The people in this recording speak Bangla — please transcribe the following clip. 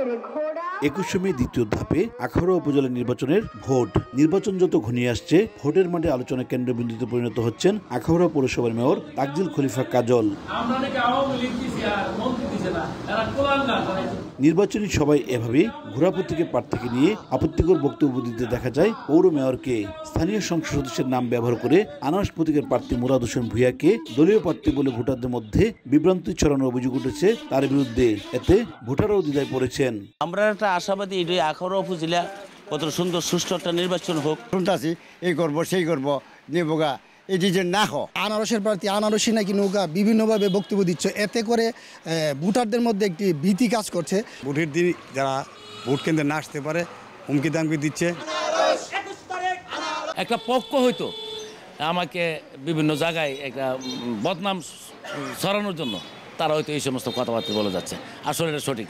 21 মে দ্বিতীয় ধাপে আখাউড়া উপজেলা নির্বাচনের ভোট। নির্বাচন যত ঘনিয়ে আসছে, ভোটের মাঠে আলোচনা কেন্দ্রবিন্দুতে পরিণত হচ্ছেন আখাউড়া পৌরসভার মেয়র তাকজিল খলিফা কাজল। নির্বাচনী সবাই এভাবেই ঘোরাপথিকে প্রার্থীকে নিয়ে আপত্তিকর বক্তব্য দিতে দেখা যায় পৌর মেয়রকে। স্থানীয় সংসদ সদস্যের নাম ব্যবহার করে আনারস প্রতীকের প্রার্থী মুরাদ হোসেন ভূঁইয়াকে দলীয় প্রার্থী বলে ভোটারদের মধ্যে বিভ্রান্তি ছড়ানোর অভিযোগ উঠেছে তার বিরুদ্ধে। এতে ভোটাররাও দ্বিধায় পড়েছেন। আমরা একটা আশাবাদী এটাই আখাউড়া উপজেলা কত সুন্দর সুষ্ঠু একটা নির্বাচন হোক। শুনতেছি এই করবো সেই করবো নেবোগা এটি যে না হোক। আনারসের প্রার্থী আনারসি নাকি নৌকা বিভিন্নভাবে বক্তব্য দিচ্ছে, এতে করে ভোটারদের মধ্যে একটি ভীতি কাজ করছে। ভোটের দিন যারা ভোট কেন্দ্রে না আসতে পারে হুমকি দামকি দিচ্ছে। একটা পক্ষ হয়তো আমাকে বিভিন্ন জায়গায় একটা বদনাম ছড়ানোর জন্য তারা হয়তো এই সমস্ত কথাবার্তা বলে যাচ্ছে, আসলে এটা সঠিক।